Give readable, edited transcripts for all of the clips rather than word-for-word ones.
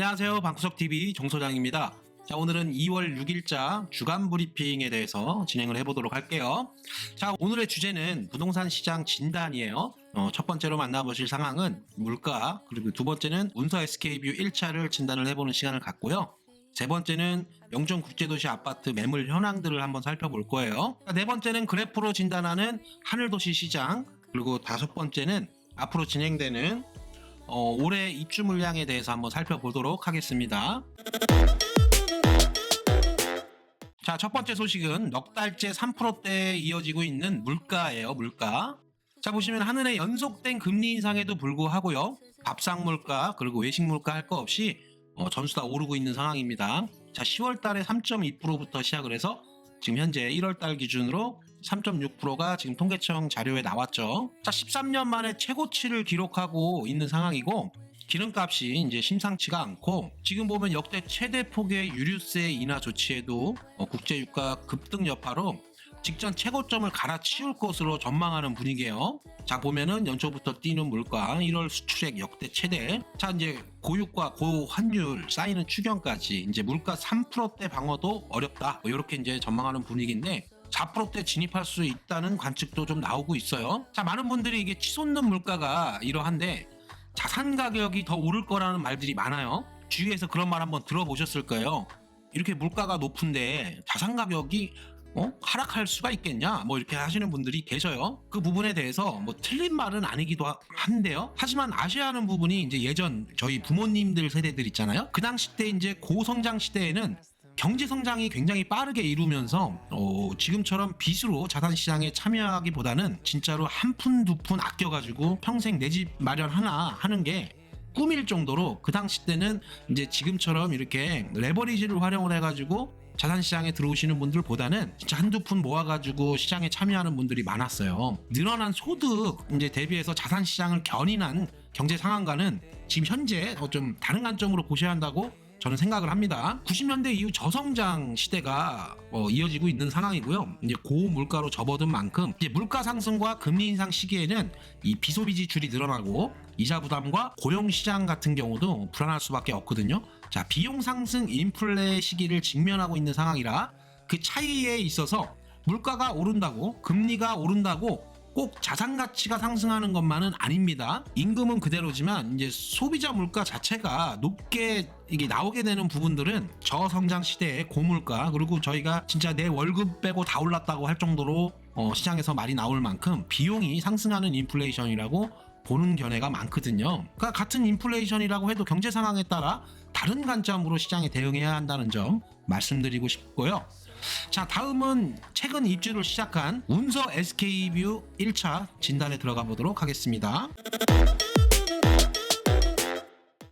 안녕하세요. 방구석TV 정소장입니다. 자, 오늘은 2월 6일자 주간 브리핑에 대해서 진행을 해보도록 할게요. 자, 오늘의 주제는 부동산 시장 진단이에요. 첫 번째로 만나보실 상황은 물가, 그리고 두 번째는 운서 SK뷰 1차를 진단을 해보는 시간을 갖고요. 세 번째는 영종 국제도시 아파트 매물 현황들을 한번 살펴볼 거예요. 네 번째는 그래프로 진단하는 하늘도시 시장, 그리고 다섯 번째는 앞으로 진행되는 올해 입주 물량에 대해서 한번 살펴보도록 하겠습니다. 자, 첫 번째 소식은 넉 달째 3%대에 이어지고 있는 물가예요. 물가. 자, 보시면 한 해에 연속된 금리 인상에도 불구하고요. 밥상 물가 그리고 외식 물가 할 거 없이 전수 다 오르고 있는 상황입니다. 자, 10월 달에 3.2%부터 시작을 해서 지금 현재 1월 달 기준으로 3.6%가 지금 통계청 자료에 나왔죠. 자, 13년 만에 최고치를 기록하고 있는 상황이고, 기름값이 이제 심상치가 않고, 지금 보면 역대 최대 폭의 유류세 인하 조치에도 국제유가 급등 여파로 직전 최고점을 갈아치울 것으로 전망하는 분위기예요. 자, 보면은 연초부터 뛰는 물가, 1월 수출액 역대 최대. 자, 이제 고유가 고환율 쌓이는 추경까지 이제 물가 3%대 방어도 어렵다. 이렇게 이제 전망하는 분위기인데, 4%대 진입할 수 있다는 관측도 좀 나오고 있어요. 자, 많은 분들이 이게 치솟는 물가가 이러한데 자산 가격이 더 오를 거라는 말들이 많아요. 주위에서 그런 말 한번 들어보셨을 거예요. 이렇게 물가가 높은데 자산 가격이 하락할 수가 있겠냐? 이렇게 하시는 분들이 계셔요. 그 부분에 대해서 틀린 말은 아니기도 한데요. 하지만 아셔야 하는 부분이 이제 예전 저희 부모님들 세대들 있잖아요. 그 당시 때 이제 고성장 시대에는 경제 성장이 굉장히 빠르게 이루면서 지금처럼 빚으로 자산시장에 참여하기보다는 진짜로 한 푼 두 푼 아껴가지고 평생 내 집 마련 하나 하는 게 꿈일 정도로 그 당시 때는 이제 지금처럼 이렇게 레버리지를 활용을 해가지고 자산시장에 들어오시는 분들보다는 진짜 한두 푼 모아가지고 시장에 참여하는 분들이 많았어요. 늘어난 소득 이제 대비해서 자산시장을 견인한 경제 상황과는 지금 현재 좀 다른 관점으로 보셔야 한다고 저는 생각을 합니다. 90년대 이후 저성장 시대가 이어지고 있는 상황이고요. 이제 고물가로 접어든 만큼 이제 물가 상승과 금리 인상 시기에는 이 비소비 지출이 늘어나고 이자 부담과 고용 시장 같은 경우도 불안할 수밖에 없거든요. 자, 비용 상승 인플레 시기를 직면하고 있는 상황이라 그 차이에 있어서 물가가 오른다고 금리가 오른다고 꼭 자산 가치가 상승하는 것만은 아닙니다. 임금은 그대로지만 이제 소비자 물가 자체가 높게 이게 나오게 되는 부분들은 저성장 시대의 고물가, 그리고 저희가 진짜 내 월급 빼고 다 올랐다고 할 정도로 시장에서 말이 나올 만큼 비용이 상승하는 인플레이션이라고 보는 견해가 많거든요. 그러니까 같은 인플레이션이라고 해도 경제 상황에 따라 다른 관점으로 시장에 대응해야 한다는 점 말씀드리고 싶고요. 자, 다음은 최근 입주를 시작한 운서 SK뷰 1차 진단에 들어가 보도록 하겠습니다.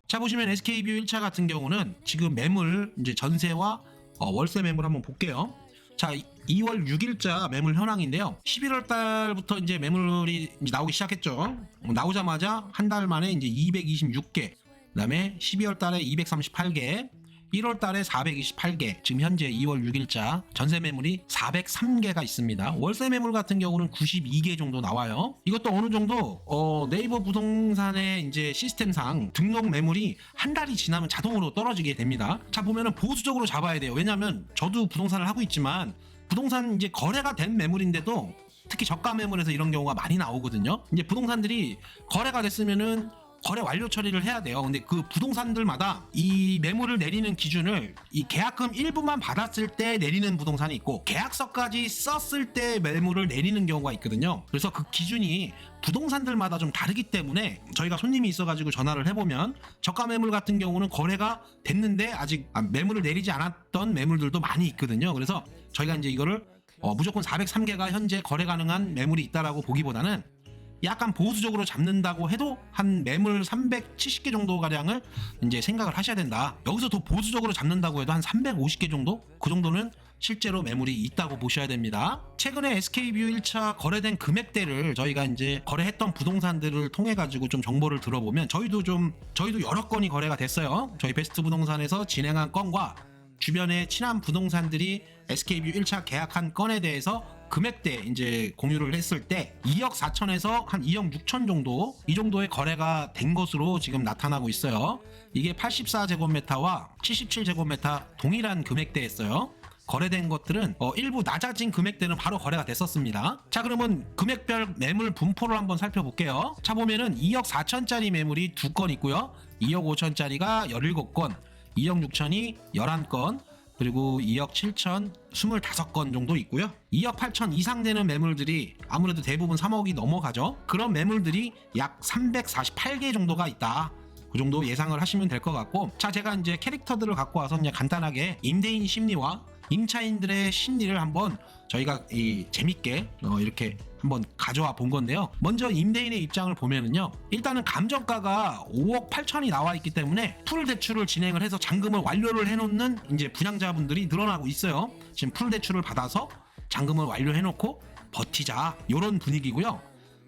자, 보시면 SK뷰 1차 같은 경우는 지금 매물 이제 전세와 월세 매물 한번 볼게요. 자, 2월 6일자 매물 현황인데요. 11월 달부터 이제 매물이 이제 나오기 시작했죠. 나오자마자 한 달 만에 이제 226개, 그다음에 12월 달에 238개, 1월 달에 428개, 지금 현재 2월 6일자 전세 매물이 403개가 있습니다. 월세 매물 같은 경우는 92개 정도 나와요. 이것도 어느 정도 네이버 부동산의 이제 시스템상 등록 매물이 한 달이 지나면 자동으로 떨어지게 됩니다. 자, 보면은 보수적으로 잡아야 돼요. 왜냐하면 저도 부동산을 하고 있지만 부동산 이제 거래가 된 매물인데도 특히 저가 매물에서 이런 경우가 많이 나오거든요. 이제 부동산들이 거래가 됐으면은 거래 완료 처리를 해야 돼요. 근데 그 부동산들마다 이 매물을 내리는 기준을 이 계약금 일부만 받았을 때 내리는 부동산이 있고 계약서까지 썼을 때 매물을 내리는 경우가 있거든요. 그래서 그 기준이 부동산들마다 좀 다르기 때문에 저희가 손님이 있어가지고 전화를 해보면 저가 매물 같은 경우는 거래가 됐는데 아직 매물을 내리지 않았던 매물들도 많이 있거든요. 그래서 저희가 이제 이거를 무조건 403개가 현재 거래 가능한 매물이 있다라고 보기보다는 약간 보수적으로 잡는다고 해도 한 매물 370개 정도 가량을 이제 생각을 하셔야 된다. 여기서 더 보수적으로 잡는다고 해도 한 350개 정도? 그 정도는 실제로 매물이 있다고 보셔야 됩니다. 최근에 SK뷰 1차 거래된 금액대를 저희가 이제 거래했던 부동산들을 통해 가지고 좀 정보를 들어보면 저희도 여러 건이 거래가 됐어요. 저희 베스트 부동산에서 진행한 건과 주변에 친한 부동산들이 SK뷰 1차 계약한 건에 대해서 금액대 이제 공유를 했을 때 2억 4천에서 한 2억 6천 정도 이 정도의 거래가 된 것으로 지금 나타나고 있어요. 이게 84제곱미터와 77제곱미터 동일한 금액대였어요. 거래된 것들은 일부 낮아진 금액대는 바로 거래가 됐었습니다. 자, 그러면 금액별 매물 분포를 한번 살펴볼게요. 자, 보면은 2억 4천짜리 매물이 2건 있고요. 2억 5천짜리가 17건, 2억 6천이 11건, 그리고 2억 7천 25건 정도 있고요. 2억 8천 이상 되는 매물들이 아무래도 대부분 3억이 넘어가죠. 그런 매물들이 약 348개 정도가 있다. 그 정도 예상을 하시면 될 것 같고, 자, 제가 이제 캐릭터들을 갖고 와서 그냥 간단하게 임대인 심리와 임차인들의 심리를 한번 저희가 재밌게 이렇게 한번 가져와 본 건데요. 먼저 임대인의 입장을 보면은요, 일단은 감정가가 5억 8천이 나와 있기 때문에 풀 대출을 진행을 해서 잔금을 완료를 해놓는 이제 분양자분들이 늘어나고 있어요. 지금 풀 대출을 받아서 잔금을 완료해놓고 버티자, 이런 분위기고요.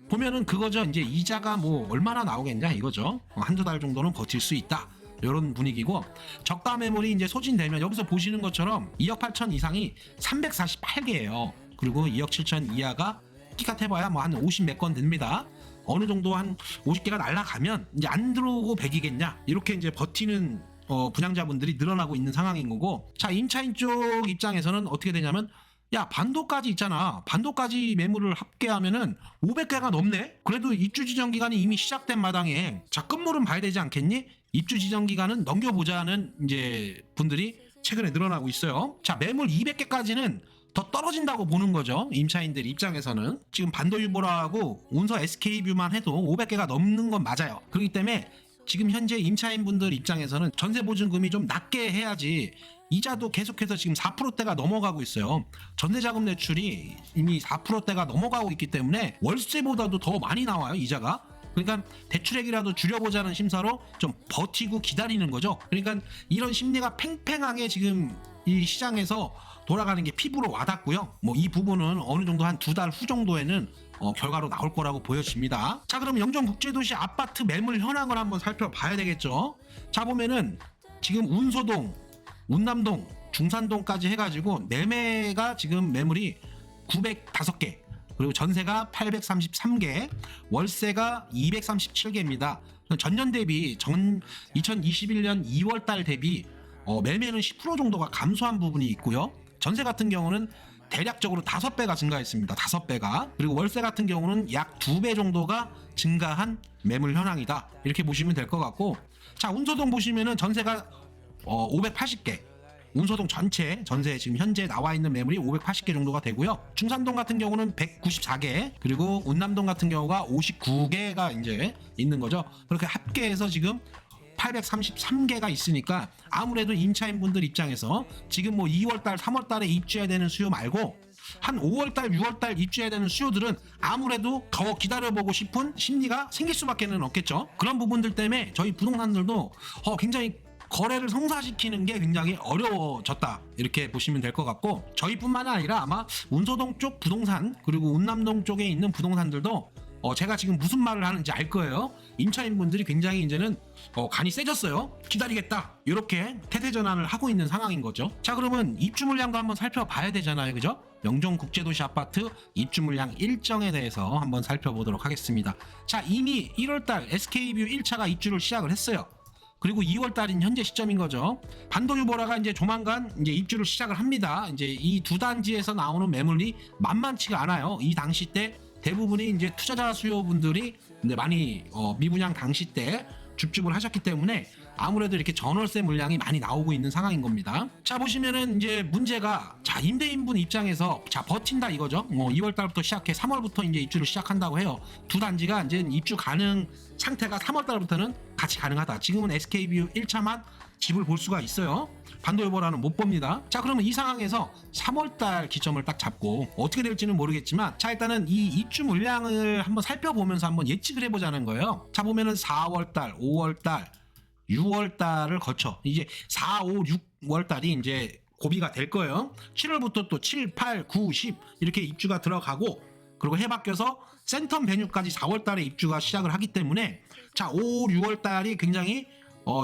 보면은 그거죠. 이제 이자가 뭐 얼마나 나오겠냐 이거죠. 한두 달 정도는 버틸 수 있다, 이런 분위기고, 저가 매물이 이제 소진되면 여기서 보시는 것처럼 2억 8천 이상이 348개예요. 그리고 2억 7천 이하가 키가 해봐야 뭐 한 50 몇 건 됩니다. 어느 정도 한 50개가 날아가면 이제 안 들어오고 100이겠냐, 이렇게 이제 버티는 분양자분들이 늘어나고 있는 상황인 거고, 자, 임차인 쪽 입장에서는 어떻게 되냐면, 야, 반도까지 있잖아. 반도까지 매물을 합계하면은 500개가 넘네? 그래도 입주 지정 기간이 이미 시작된 마당에, 자, 끝물은 봐야 되지 않겠니? 입주 지정 기간은 넘겨보자는 이제 분들이 최근에 늘어나고 있어요. 자, 매물 200개까지는 더 떨어진다고 보는 거죠. 임차인들 입장에서는. 지금 반도유보라고 운서 SK뷰만 해도 500개가 넘는 건 맞아요. 그렇기 때문에 지금 현재 임차인분들 입장에서는 전세 보증금이 좀 낮게 해야지, 이자도 계속해서 지금 4%대가 넘어가고 있어요. 전세자금 대출이 이미 4%대가 넘어가고 있기 때문에 월세보다도 더 많이 나와요, 이자가. 그러니까 대출액이라도 줄여보자는 심사로 좀 버티고 기다리는 거죠. 그러니까 이런 심리가 팽팽하게 지금 이 시장에서 돌아가는 게 피부로 와닿고요. 뭐 이 부분은 어느 정도 한 2달 후 정도에는 결과로 나올 거라고 보여집니다. 자, 그럼 영종국제도시 아파트 매물 현황을 한번 살펴봐야 되겠죠. 자, 보면은 지금 운소동, 운남동, 중산동까지 해가지고 매매가 지금 매물이 905개, 그리고 전세가 833개, 월세가 237개입니다. 전년 대비 2021년 2월달 대비 매매는 10% 정도가 감소한 부분이 있고요. 전세 같은 경우는 대략적으로 5배가 증가했습니다. 5배가. 그리고 월세 같은 경우는 약 2배 정도가 증가한 매물 현황이다, 이렇게 보시면 될 것 같고, 자, 운소동 보시면은 전세가 580개, 운소동 전체 전세 지금 현재 나와 있는 매물이 580개 정도가 되고요. 중산동 같은 경우는 194개, 그리고 운남동 같은 경우가 59개가 이제 있는 거죠. 그렇게 합계해서 지금 833개가 있으니까 아무래도 임차인분들 입장에서 지금 뭐 2월달, 3월달에 입주해야 되는 수요 말고 한 5월달, 6월달 입주해야 되는 수요들은 아무래도 더 기다려보고 싶은 심리가 생길 수밖에는 없겠죠. 그런 부분들 때문에 저희 부동산들도 굉장히 거래를 성사시키는 게 굉장히 어려워졌다, 이렇게 보시면 될 것 같고, 저희뿐만 아니라 아마 운소동 쪽 부동산, 그리고 운남동 쪽에 있는 부동산들도 제가 지금 무슨 말을 하는지 알 거예요. 임차인분들이 굉장히 이제는 간이 세졌어요. 기다리겠다, 이렇게 태세전환을 하고 있는 상황인 거죠. 자, 그러면 입주 물량도 한번 살펴봐야 되잖아요, 그죠? 영종국제도시 아파트 입주 물량 일정에 대해서 한번 살펴보도록 하겠습니다. 자, 이미 1월달 SK뷰 1차가 입주를 시작을 했어요. 그리고 2월달인 현재 시점인 거죠. 반도유보라가 이제 조만간 이제 입주를 시작을 합니다. 이제 이 두 단지에서 나오는 매물이 만만치가 않아요. 이 당시 때 대부분이 이제 투자자 수요분들이 이제 많이 미분양 당시 때 줍줍을 하셨기 때문에 아무래도 이렇게 전월세 물량이 많이 나오고 있는 상황인 겁니다. 자, 보시면은 이제 문제가, 자, 임대인분 입장에서 자, 버틴다 이거죠. 2월 달부터 시작해 3월부터 이제 입주를 시작한다고 해요. 두 단지가 이제 입주 가능 상태가 3월 달부터는 같이 가능하다. 지금은 SK뷰 1차만 집을 볼 수가 있어요. 반도유보라는 못 봅니다. 자, 그러면 이 상황에서 3월달 기점을 딱 잡고 어떻게 될지는 모르겠지만, 자, 일단은 이 입주 물량을 한번 살펴보면서 한번 예측을 해보자는 거예요. 자, 보면은 4월달, 5월달, 6월달을 거쳐 이제 4, 5, 6월달이 이제 고비가 될 거예요. 7월부터 또 7, 8, 9, 10 이렇게 입주가 들어가고, 그리고 해 바뀌어서 센텀 베뉴까지 4월달에 입주가 시작을 하기 때문에, 자, 5, 6월달이 굉장히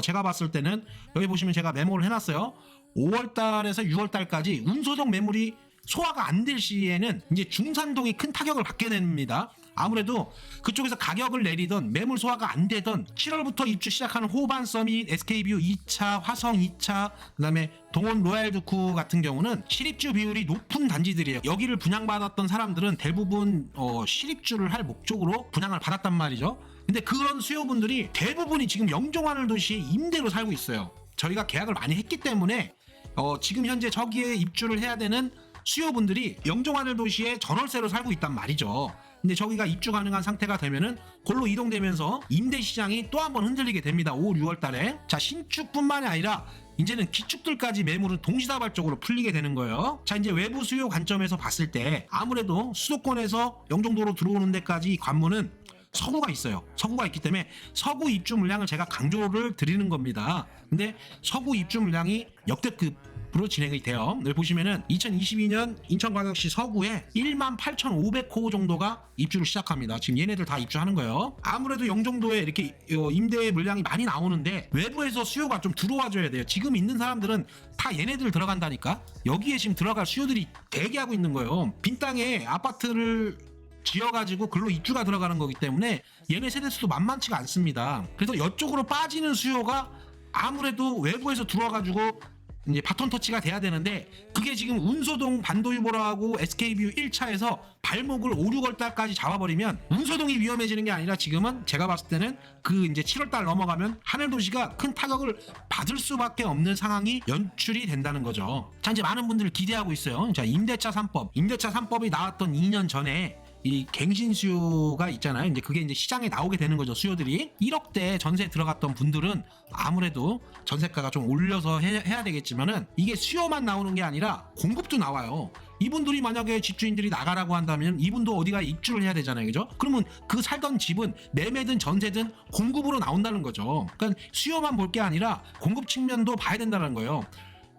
제가 봤을 때는 여기 보시면 제가 메모를 해놨어요. 5월달에서 6월달까지 운소동 매물이 소화가 안 될 시에는 이제 중산동이 큰 타격을 받게 됩니다. 아무래도 그쪽에서 가격을 내리던 매물 소화가 안 되던 7월부터 입주 시작하는 호반 서밋, SK뷰 2차, 화성 2차, 그다음에 동원 로얄두쿠 같은 경우는 실입주 비율이 높은 단지들이에요. 여기를 분양받았던 사람들은 대부분 실입주를 할 목적으로 분양을 받았단 말이죠. 근데 그런 수요분들이 대부분이 지금 영종하늘 도시에 임대로 살고 있어요. 저희가 계약을 많이 했기 때문에 지금 현재 저기에 입주를 해야 되는 수요분들이 영종하늘 도시에 전월세로 살고 있단 말이죠. 근데 저기가 입주 가능한 상태가 되면은 골로 이동되면서 임대 시장이 또 한번 흔들리게 됩니다. 5, 6월 달에. 자, 신축뿐만이 아니라 이제는 기축들까지 매물은 동시다발적으로 풀리게 되는 거예요. 자, 이제 외부 수요 관점에서 봤을 때 아무래도 수도권에서 영종도로 들어오는 데까지 관문은 서구가 있어요. 서구가 있기 때문에 서구 입주 물량을 제가 강조를 드리는 겁니다. 근데 서구 입주 물량이 역대급으로 진행이 돼요. 여기 보시면은 2022년 인천광역시 서구에 18,500호 정도가 입주를 시작합니다. 지금 얘네들 다 입주하는 거예요. 아무래도 영종도에 이렇게 임대 물량이 많이 나오는데 외부에서 수요가 좀 들어와 줘야 돼요. 지금 있는 사람들은 다 얘네들 들어간다니까. 여기에 지금 들어갈 수요들이 대기하고 있는 거예요. 빈 땅에 아파트를 지어가지고 글로 입주가 들어가는 거기 때문에 얘네 세대수도 만만치가 않습니다. 그래서 이쪽으로 빠지는 수요가 아무래도 외부에서 들어와가지고 이제 바톤 터치가 돼야 되는데 그게 지금 운소동 반도유보라고 SK뷰 1차에서 발목을 5, 6월 달까지 잡아버리면 운소동이 위험해지는 게 아니라 지금은 제가 봤을 때는 그 이제 7월 달 넘어가면 하늘도시가 큰 타격을 받을 수밖에 없는 상황이 연출이 된다는 거죠. 자, 이제 많은 분들 기대하고 있어요. 자, 임대차 3법이 나왔던 2년 전에 이 갱신 수요가 있잖아요. 이제 그게 이제 시장에 나오게 되는 거죠. 수요들이 1억대 전세 들어갔던 분들은 아무래도 전세가가 좀 올려서 해야 되겠지만은 이게 수요만 나오는 게 아니라 공급도 나와요. 이분들이 만약에 집주인들이 나가라고 한다면 이분도 어디가 입주를 해야 되잖아요. 그죠? 그러면 그 살던 집은 매매든 전세든 공급으로 나온다는 거죠. 그러니까 수요만 볼 게 아니라 공급 측면도 봐야 된다는 거예요.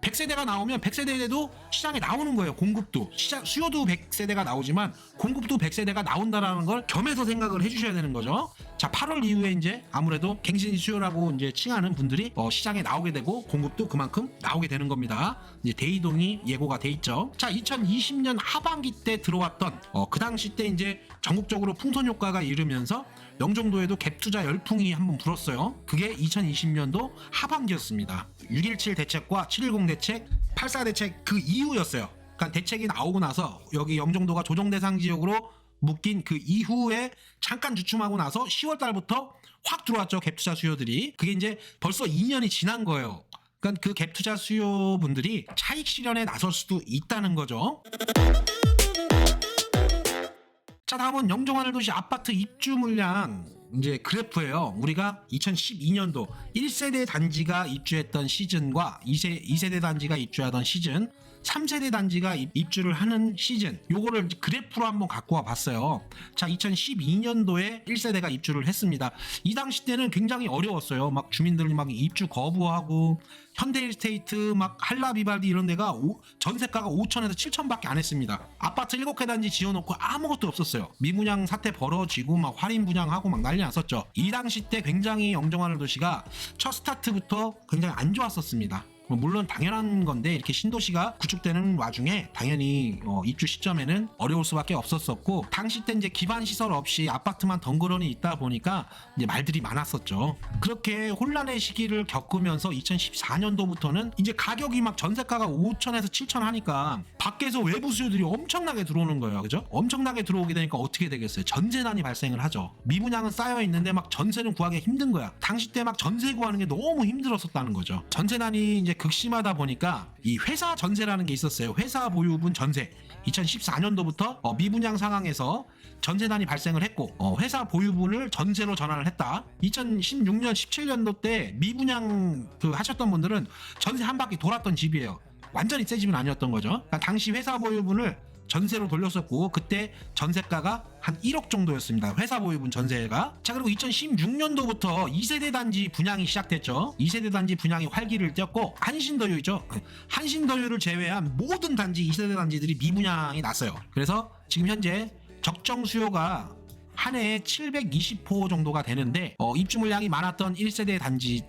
100세대가 나오면 100세대도 시장에 나오는 거예요. 공급도 수요도 100세대가 나오지만 공급도 100세대가 나온다라는 걸 겸해서 생각을 해주셔야 되는 거죠. 자, 8월 이후에 이제 아무래도 갱신 수요라고 이제 칭하는 분들이 시장에 나오게 되고 공급도 그만큼 나오게 되는 겁니다. 이제 대이동이 예고가 돼 있죠. 자, 2020년 하반기 때 들어왔던 그 당시 때 이제 전국적으로 풍선 효과가 이르면서 영종도에도 갭 투자 열풍이 한번 불었어요. 그게 2020년도 하반기였습니다. 6.17 대책과 7.10 대책, 8.4 대책 그 이후였어요. 그러니까 대책이 나오고 나서 여기 영종도가 조정 대상 지역으로 묶인 그 이후에 잠깐 주춤하고 나서 10월 달부터 확 들어왔죠. 갭 투자 수요들이. 그게 이제 벌써 2년이 지난 거예요. 그러니까 그 갭 투자 수요분들이 차익 실현에 나설 수도 있다는 거죠. 자, 다음은 영종하늘 도시 아파트 입주 물량 이제 그래프예요. 우리가 2012년도 1세대 단지가 입주했던 시즌과 2세대 단지가 입주하던 시즌, 3세대 단지가 입주를 하는 시즌, 요거를 그래프로 한번 갖고 와 봤어요. 자, 2012년도에 1세대가 입주를 했습니다. 이 당시 때는 굉장히 어려웠어요. 막 주민들이 막 입주 거부하고 현대일스테이트 막 한라비발디 이런 데가 전세가가 5천에서 7천밖에 안 했습니다. 아파트 7개 단지 지어놓고 아무것도 없었어요. 미분양 사태 벌어지고 막 할인 분양하고 막 난리 났었죠. 이 당시 때 굉장히 영종하늘 도시가 첫 스타트부터 굉장히 안 좋았었습니다. 물론 당연한 건데 이렇게 신도시가 구축되는 와중에 당연히 입주 시점에는 어려울 수밖에 없었었고, 당시 때 이제 기반 시설 없이 아파트만 덩그러니 있다 보니까 이제 말들이 많았었죠. 그렇게 혼란의 시기를 겪으면서 2014년도부터는 이제 가격이 막 전세가가 5천에서 7천 하니까 밖에서 외부 수요들이 엄청나게 들어오는 거예요. 그죠? 엄청나게 들어오게 되니까 어떻게 되겠어요? 전세난이 발생을 하죠. 미분양은 쌓여 있는데 막 전세는 구하기 힘든 거야. 당시 때 막 전세 구하는 게 너무 힘들었었다는 거죠. 전세난이 이제 극심하다 보니까 이 회사 전세라는 게 있었어요. 회사 보유분 전세. 2014년도부터 미분양 상황에서 전세난이 발생을 했고 회사 보유분을 전세로 전환을 했다. 2016년 17년도 때 미분양 하셨던 분들은 전세 한 바퀴 돌았던 집이에요. 완전히 새 집은 아니었던 거죠. 그러니까 당시 회사 보유분을 전세로 돌렸었고 그때 전세가가 한 1억 정도였습니다. 회사 보유분 전세가. 자, 그리고 2016년도부터 2세대 단지 분양이 시작됐죠. 2세대 단지 분양이 활기를 띄었고 한신더유죠. 한신더유를 제외한 모든 단지 2세대 단지들이 미분양이 났어요. 그래서 지금 현재 적정 수요가 한 해에 720호 정도가 되는데 입주 물량이 많았던 1세대 단지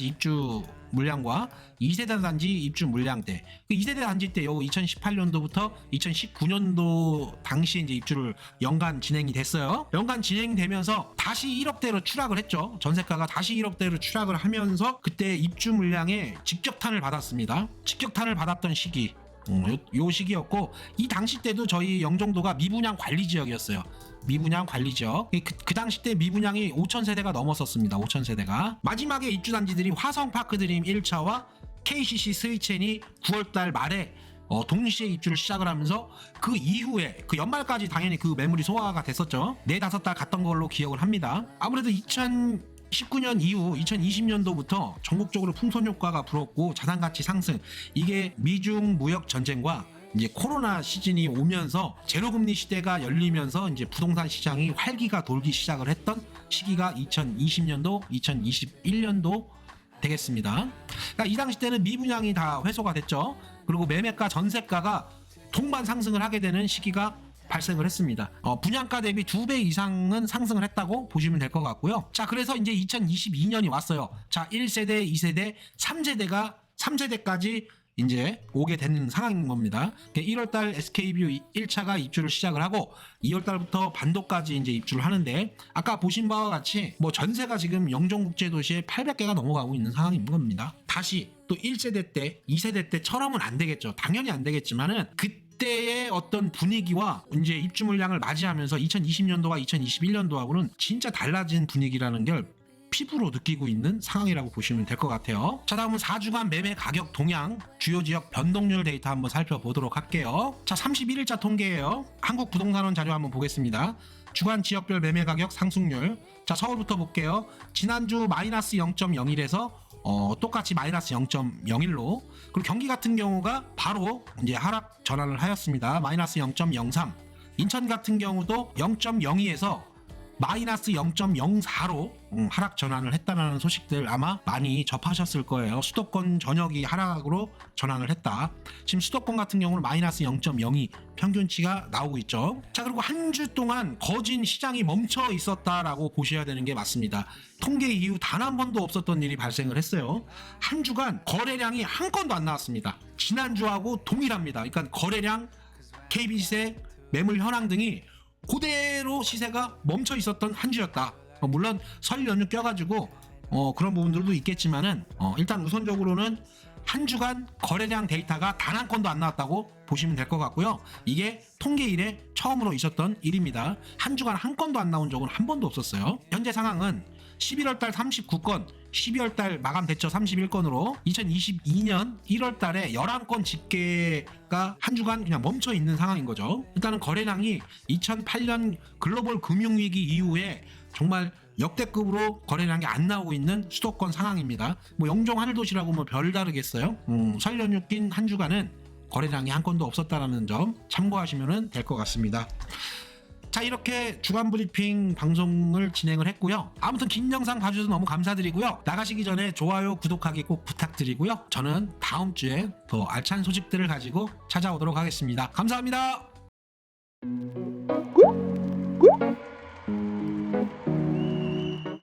입주 물량과 2세대 단지 입주 물량 때, 그 2세대 단지 때 요 2018년도부터 2019년도 당시에 이제 입주를 연간 진행이 됐어요. 연간 진행되면서 다시 1억대로 추락을 했죠. 전세가가 다시 1억대로 추락을 하면서 그때 입주 물량에 직격탄을 받았습니다. 직격탄을 받았던 시기, 요 시기였고, 이 당시 때도 저희 영종도가 미분양 관리 지역이었어요. 미분양 관리 지역. 그 당시 때 미분양이 5,000세대가 넘었었습니다. 5,000세대가. 마지막에 입주 단지들이 화성파크드림 1차와 KCC 스위첸이 9월달 말에 동시에 입주를 시작을 하면서 그 이후에 그 연말까지 당연히 그 매물이 소화가 됐었죠. 4-5달 갔던 걸로 기억을 합니다. 아무래도 2019년 이후 2020년도부터 전국적으로 풍선 효과가 불었고 자산가치 상승, 이게 미중 무역 전쟁과 이제 코로나 시즌이 오면서 제로금리 시대가 열리면서 이제 부동산 시장이 활기가 돌기 시작을 했던 시기가 2020년도, 2021년도 되겠습니다. 그러니까 이 당시 때는 미분양이 다 회수가 됐죠. 그리고 매매가, 전세가가 동반 상승을 하게 되는 시기가 발생을 했습니다. 분양가 대비 2배 이상은 상승을 했다고 보시면 될 것 같고요. 자, 그래서 이제 2022년이 왔어요. 자, 1세대, 2세대, 3세대까지 이제 오게 되는 상황인 겁니다. 1월달 SK뷰 1차가 입주를 시작을 하고 2월달부터 반도까지 이제 입주를 하는데, 아까 보신 바와 같이 뭐 전세가 지금 영종국제도시에 800개가 넘어가고 있는 상황인 겁니다. 다시 또 1세대 때, 2세대 때처럼은 안 되겠죠. 당연히 안 되겠지만은 그때의 어떤 분위기와 이제 입주 물량을 맞이하면서 2020년도와 2021년도하고는 진짜 달라진 분위기라는 걸 피부로 느끼고 있는 상황이라고 보시면 될 것 같아요. 자, 다음은 4주간 매매 가격 동향, 주요 지역 변동률 데이터 한번 살펴보도록 할게요. 자, 31일자 통계예요. 한국부동산원 자료 한번 보겠습니다. 주간 지역별 매매 가격 상승률. 자, 서울부터 볼게요. 지난주 마이너스 0.01에서 똑같이 마이너스 0.01로, 그리고 경기 같은 경우가 바로 이제 하락 전환을 하였습니다. 마이너스 0.03. 인천 같은 경우도 0.02에서 마이너스 0.04로 하락 전환을 했다는 소식들 아마 많이 접하셨을 거예요. 수도권 전역이 하락으로 전환을 했다. 지금 수도권 같은 경우는 마이너스 0.02 평균치가 나오고 있죠. 자, 그리고 한 주 동안 거진 시장이 멈춰 있었다라고 보셔야 되는 게 맞습니다. 통계 이후 단 한 번도 없었던 일이 발생을 했어요. 한 주간 거래량이 한 건도 안 나왔습니다. 지난주하고 동일합니다. 그러니까 거래량, KB시세, 매물 현황 등이 그대로 시세가 멈춰 있었던 한 주였다. 물론 설 연휴 껴가지고 그런 부분들도 있겠지만은 일단 우선적으로는 한 주간 거래량 데이터가 단 한 건도 안 나왔다고 보시면 될 것 같고요. 이게 통계 이래 처음으로 있었던 일입니다. 한 주간 한 건도 안 나온 적은 한 번도 없었어요. 현재 상황은 11월달 39건, 12월달 마감 대처 31건으로 2022년 1월달에 11건 집계가 한 주간 그냥 멈춰 있는 상황인 거죠. 일단은 거래량이 2008년 글로벌 금융위기 이후에 정말 역대급으로 거래량이 안 나오고 있는 수도권 상황입니다. 뭐 영종 하늘도시라고 뭐 별다르겠어요. 설 연휴 낀 한 주간은 거래량이 한 건도 없었다라는 점 참고하시면 될 것 같습니다. 자, 이렇게 주간 브리핑 방송을 진행을 했고요. 아무튼 긴 영상 봐주셔서 너무 감사드리고요. 나가시기 전에 좋아요, 구독하기 꼭 부탁드리고요. 저는 다음 주에 더 알찬 소식들을 가지고 찾아오도록 하겠습니다. 감사합니다.